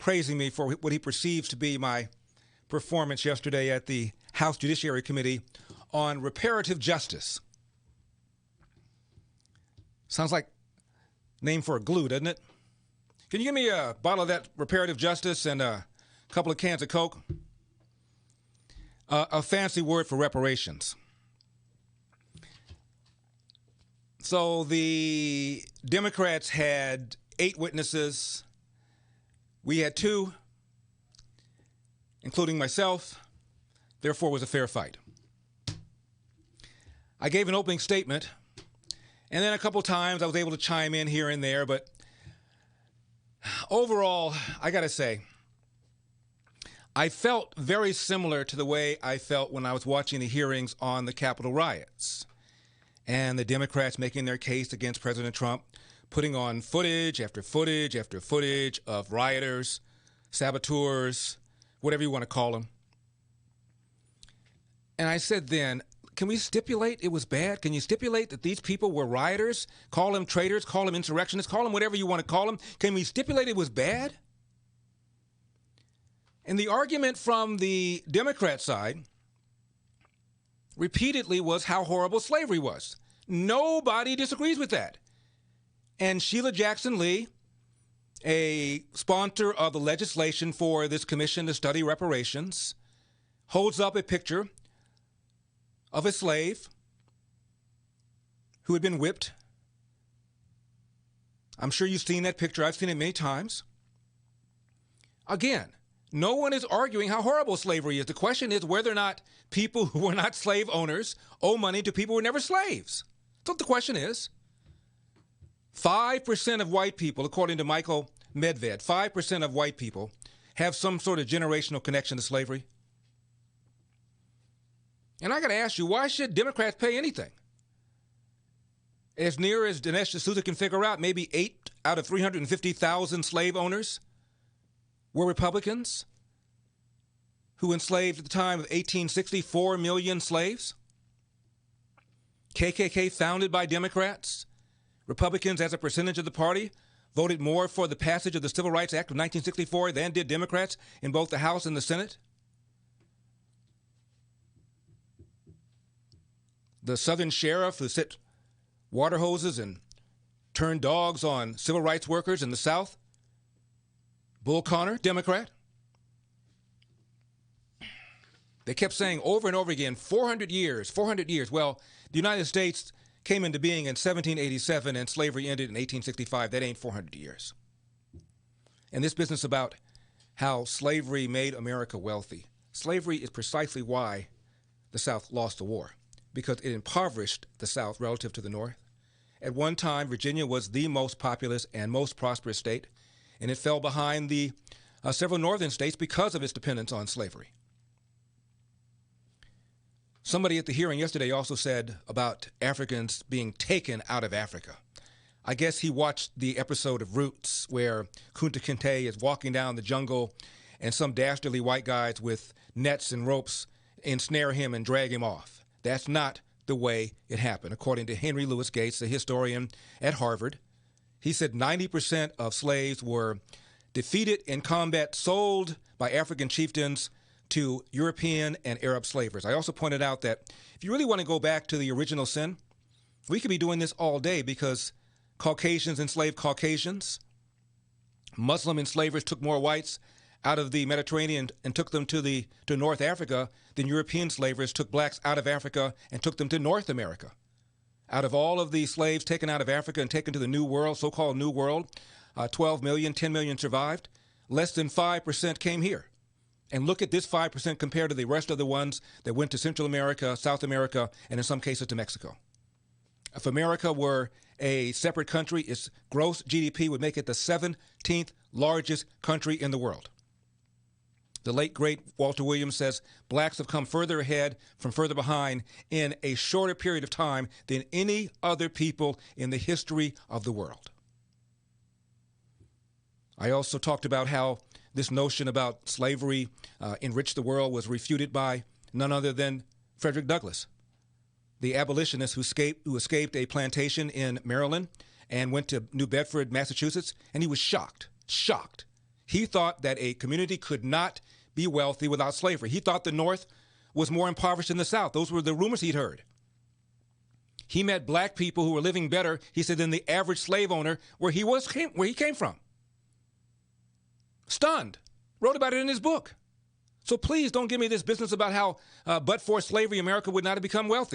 praising me for what he perceives to be my performance yesterday at the House Judiciary Committee on reparative justice. Sounds like a name for a glue, doesn't it? Can you give me a bottle of that reparative justice and a couple of cans of Coke? A fancy word for reparations. So the Democrats had 8 witnesses. We had 2, including myself. Therefore, it was a fair fight. I gave an opening statement, and then a couple times I was able to chime in here and there, but overall, I got to say, I felt very similar to the way I felt when I was watching the hearings on the Capitol riots and the Democrats making their case against President Trump, putting on footage after footage after footage of rioters, saboteurs, whatever you want to call them. And I said then, can we stipulate it was bad? Can you stipulate that these people were rioters? Call them traitors, call them insurrectionists, call them whatever you want to call them. Can we stipulate it was bad? And the argument from the Democrat side repeatedly was how horrible slavery was. Nobody disagrees with that. And Sheila Jackson Lee, a sponsor of the legislation for this commission to study reparations, holds up a picture of a slave who had been whipped. I'm sure you've seen that picture. I've seen it many times. Again, no one is arguing how horrible slavery is. The question is whether or not people who were not slave owners owe money to people who were never slaves. That's what the question is. 5% of white people, according to Michael Medved, 5% of white people have some sort of generational connection to slavery. And I got to ask you, why should Democrats pay anything? As near as Dinesh D'Souza can figure out, maybe 8 out of 350,000 slave owners were Republicans who enslaved at the time of 1860 4 million slaves. KKK founded by Democrats. Republicans, as a percentage of the party, voted more for the passage of the Civil Rights Act of 1964 than did Democrats in both the House and the Senate. The Southern sheriff who set water hoses and turned dogs on civil rights workers in the South, Bull Connor, Democrat. They kept saying over and over again, 400 years, 400 years. Well, the United States came into being in 1787 and slavery ended in 1865. That ain't 400 years. And this business about how slavery made America wealthy. Slavery is precisely why the South lost the war, because it impoverished the South relative to the North. At one time, Virginia was the most populous and most prosperous state, and it fell behind the several northern states because of its dependence on slavery. Somebody at the hearing yesterday also said about Africans being taken out of Africa. I guess he watched the episode of Roots where Kunta Kinte is walking down the jungle and some dastardly white guys with nets and ropes ensnare him and drag him off. That's not the way it happened. According to Henry Louis Gates, a historian at Harvard, he said 90% of slaves were defeated in combat, sold by African chieftains to European and Arab slavers. I also pointed out that if you really want to go back to the original sin, we could be doing this all day because Caucasians enslaved Caucasians. Muslim enslavers took more whites out of the Mediterranean and took them to North Africa than European slavers took blacks out of Africa and took them to North America. Out of all of the slaves taken out of Africa and taken to the New World, so-called New World, 12 million, 10 million survived. Less than 5% came here. And look at this 5% compared to the rest of the ones that went to Central America, South America, and in some cases to Mexico. If America were a separate country, its gross GDP would make it the 17th largest country in the world. The late, great Walter Williams says blacks have come further ahead from further behind in a shorter period of time than any other people in the history of the world. I also talked about how this notion about slavery enriched the world was refuted by none other than Frederick Douglass, the abolitionist who escaped a plantation in Maryland and went to New Bedford, Massachusetts, and he was shocked. He thought that a community could not be wealthy without slavery. He thought the North was more impoverished than the South. Those were the rumors he'd heard. He met black people who were living better, he said, than the average slave owner where he came from. Stunned. Wrote about it in his book. So please don't give me this business about how but for slavery, America would not have become wealthy.